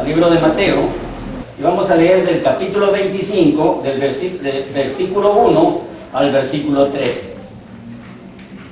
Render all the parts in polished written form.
libro de Mateo, y vamos a leer del capítulo 25, del versículo 1 al versículo 13.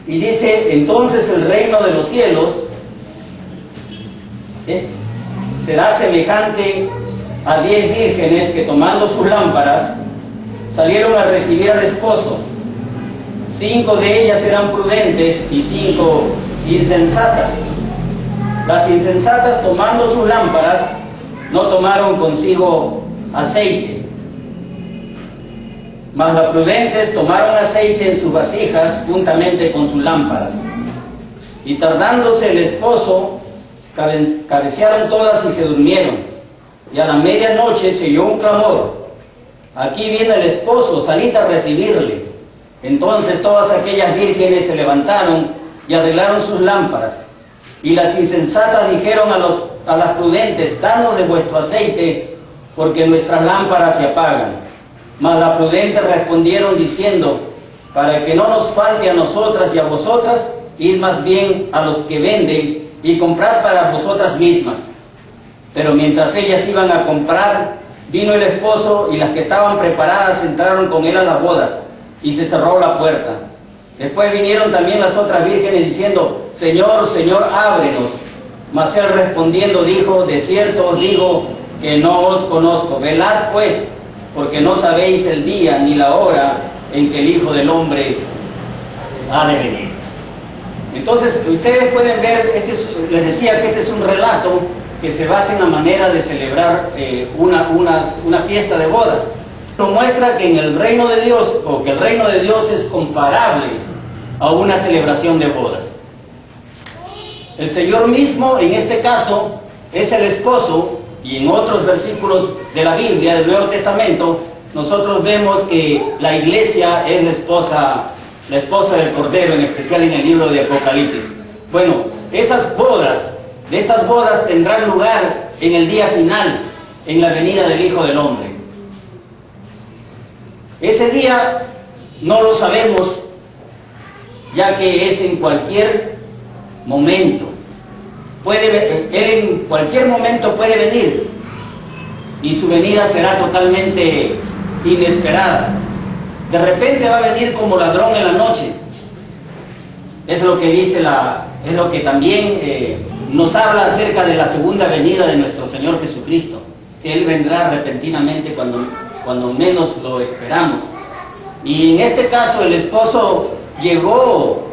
Y dice: entonces el reino de los cielos será semejante a 10 vírgenes que, tomando sus lámparas, salieron a recibir al esposo. 5 de ellas eran prudentes y 5 insensatas. Las insensatas, tomando sus lámparas, no tomaron consigo aceite, mas las prudentes tomaron aceite en sus vasijas juntamente con sus lámparas. Y tardándose el esposo, cabecearon todas y se durmieron. Y a la medianoche se oyó un clamor: aquí viene el esposo, salid a recibirle. Entonces todas aquellas vírgenes se levantaron y arreglaron sus lámparas. Y las insensatas dijeron a las prudentes: danos de vuestro aceite, porque nuestras lámparas se apagan. Mas las prudentes respondieron diciendo: para que no nos falte a nosotras y a vosotras, id más bien a los que venden y comprad para vosotras mismas. Pero mientras ellas iban a comprar, vino el esposo, y las que estaban preparadas entraron con él a la boda, y se cerró la puerta. Después vinieron también las otras vírgenes diciendo: Señor, Señor, ábrenos. Mas él respondiendo dijo: de cierto os digo que no os conozco. Velad pues, porque no sabéis el día ni la hora en que el Hijo del Hombre ha de venir. Entonces, ustedes pueden ver, les decía que este es un relato que se basa en la manera de celebrar una fiesta de bodas. Nos muestra que en el reino de Dios, o que el reino de Dios es comparable a una celebración de bodas. El Señor mismo, en este caso, es el esposo, y en otros versículos de la Biblia, del Nuevo Testamento, nosotros vemos que la iglesia es la esposa del Cordero, en especial en el libro de Apocalipsis. Bueno, de estas bodas tendrán lugar en el día final, en la venida del Hijo del Hombre. Ese día no lo sabemos, ya que es en cualquier momento. Él en cualquier momento puede venir, y su venida será totalmente inesperada. De repente va a venir como ladrón en la noche. Es lo que dice es lo que también nos habla acerca de la segunda venida de nuestro Señor Jesucristo, que Él vendrá repentinamente cuando menos lo esperamos. Y en este caso el esposo llegó,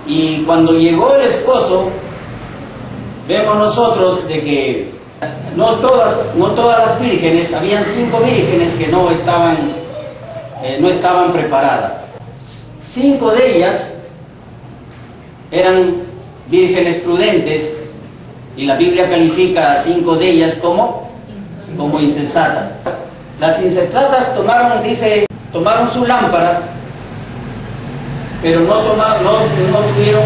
y cuando llegó el esposo, vemos nosotros de que no todas las vírgenes, habían 5 vírgenes que no estaban preparadas. 5 de ellas eran vírgenes prudentes, y la Biblia califica a 5 de ellas como insensatas. Las insensatas tomaron sus lámparas, pero no tuvieron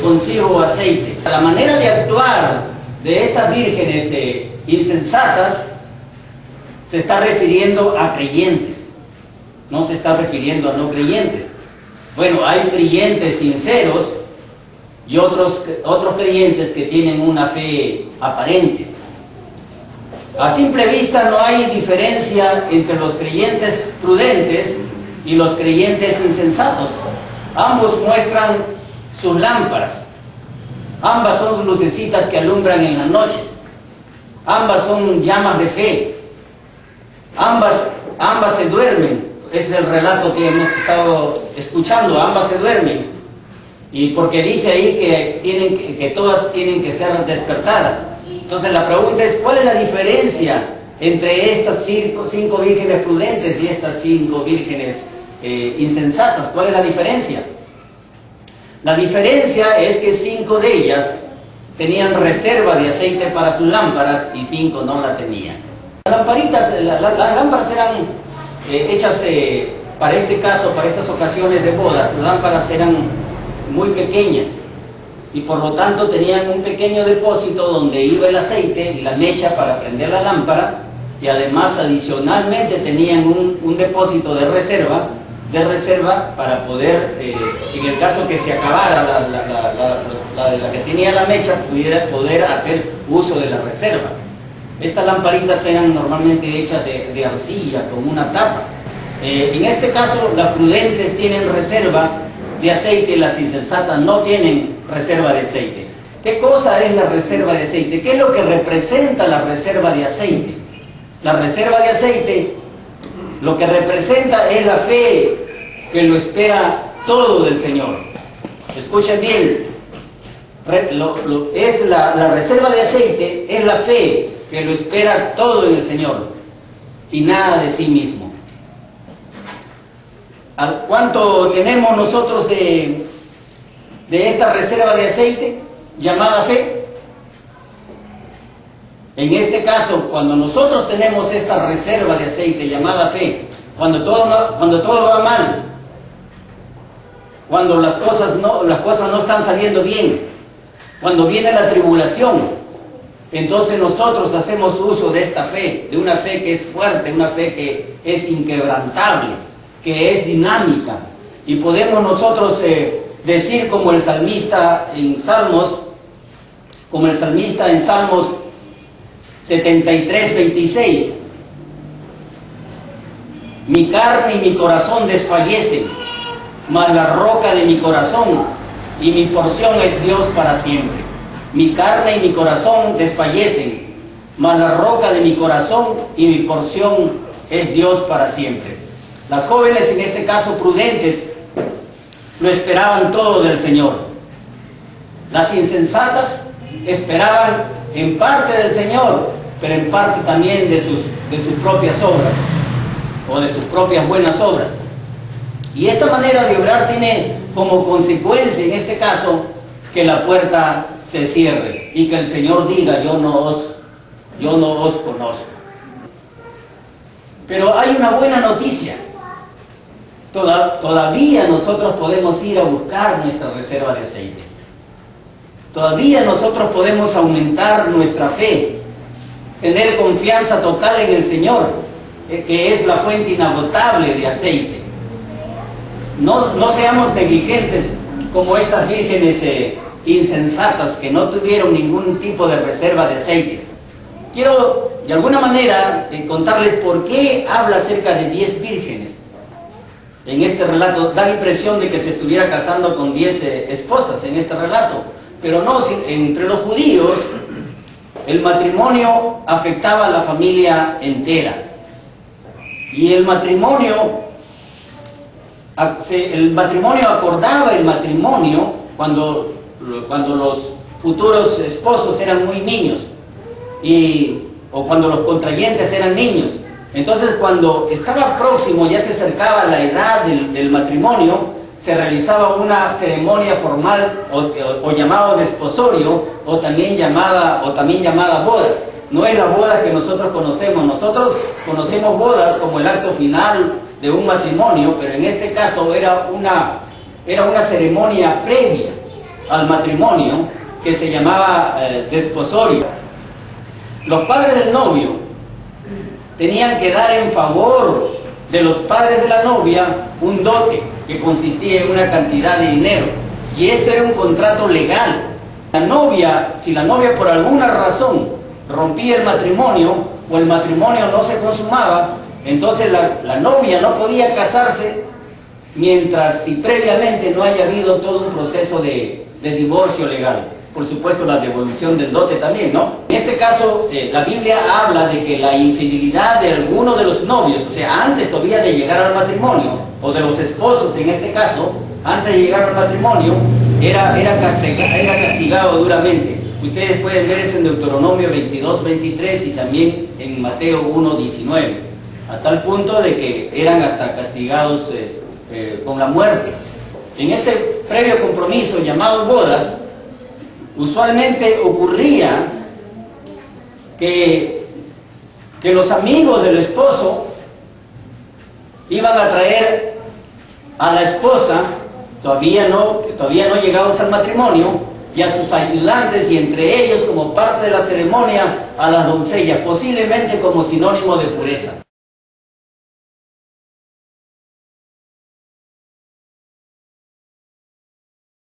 consigo aceite. La manera de actuar de estas vírgenes insensatas se está refiriendo a creyentes, no se está refiriendo a no creyentes. Bueno, hay creyentes sinceros y otros creyentes que tienen una fe aparente. A simple vista no hay diferencia entre los creyentes prudentes y los creyentes insensatos. Ambos muestran sus lámparas. Ambas son lucecitas que alumbran en las noches. Ambas son llamas de fe. Ambas se duermen. Ese es el relato que hemos estado escuchando. Ambas se duermen. Y porque dice ahí que todas tienen que ser despertadas. Entonces la pregunta es: ¿cuál es la diferencia entre estas 5 vírgenes prudentes y estas 5 vírgenes insensatas? ¿Cuál es la diferencia? La diferencia es que 5 de ellas tenían reserva de aceite para sus lámparas y 5 no la tenían. Las lámparas eran hechas para este caso, para estas ocasiones de bodas. Las lámparas eran muy pequeñas, y por lo tanto tenían un pequeño depósito donde iba el aceite y la mecha para prender la lámpara, y además adicionalmente tenían un depósito de reserva para poder, en el caso que se acabara la que tenía la mecha, poder hacer uso de la reserva. Estas lamparitas eran normalmente hechas de arcilla, con una tapa. En este caso, las prudentes tienen reserva de aceite y las insensatas no tienen reserva de aceite. ¿Qué cosa es la reserva de aceite? ¿Qué es lo que representa la reserva de aceite? La reserva de aceite, lo que representa es la fe que lo espera todo del Señor. Escuchen bien, la reserva de aceite es la fe que lo espera todo en el Señor y nada de sí mismo. ¿Cuánto tenemos nosotros de esta reserva de aceite llamada fe? En este caso, cuando nosotros tenemos esta reserva de aceite llamada fe, cuando todo va mal, cuando las cosas no están saliendo bien, cuando viene la tribulación, entonces nosotros hacemos uso de esta fe, de una fe que es fuerte, una fe que es inquebrantable, que es dinámica, y podemos nosotros decir como el salmista en Salmos 73:26, mi carne y mi corazón desfallecen, mas la roca de mi corazón y mi porción es Dios para siempre. Mi carne y mi corazón desfallecen, mas la roca de mi corazón y mi porción es Dios para siempre. Las jóvenes, en este caso prudentes, lo esperaban todo del Señor. Las insensatas esperaban en parte del Señor, pero en parte también de sus propias obras, o de sus propias buenas obras. Y esta manera de obrar tiene como consecuencia, en este caso, que la puerta se cierre y que el Señor diga, yo no os conozco. Pero hay una buena noticia. Todavía nosotros podemos ir a buscar nuestra reserva de aceite. Todavía nosotros podemos aumentar nuestra fe, tener confianza total en el Señor, que es la fuente inagotable de aceite. No seamos negligentes como estas vírgenes insensatas que no tuvieron ningún tipo de reserva de aceite. Quiero de alguna manera contarles por qué habla acerca de 10 vírgenes. En este relato da la impresión de que se estuviera casando con 10 esposas en este relato, pero no, entre los judíos el matrimonio afectaba a la familia entera, y el matrimonio acordaba el matrimonio cuando los futuros esposos eran muy niños, o cuando los contrayentes eran niños. Entonces, cuando estaba próximo, ya se acercaba la edad del matrimonio, se realizaba una ceremonia formal o llamado desposorio, o también llamada boda. No es la boda que nosotros conocemos. Nosotros conocemos bodas como el acto final de un matrimonio, pero en este caso era una ceremonia previa al matrimonio que se llamaba desposorio. Los padres del novio tenían que dar en favor de los padres de la novia un dote que consistía en una cantidad de dinero, y este era un contrato legal. Si la novia por alguna razón rompía el matrimonio o el matrimonio no se consumaba, entonces la novia no podía casarse mientras si previamente no haya habido todo un proceso de divorcio legal. Por supuesto, la devolución del dote también, ¿no? En este caso, la Biblia habla de que la infidelidad de alguno de los novios, o sea, antes todavía de llegar al matrimonio, o de los esposos en este caso, antes de llegar al matrimonio, era castigado duramente. Ustedes pueden ver eso en Deuteronomio 22:23 y también en Mateo 1:19, a tal punto de que eran hasta castigados con la muerte. En este previo compromiso llamado bodas, usualmente ocurría que los amigos del esposo iban a traer a la esposa, todavía no llegados al matrimonio, y a sus ayudantes, y entre ellos como parte de la ceremonia a las doncellas, posiblemente como sinónimo de pureza.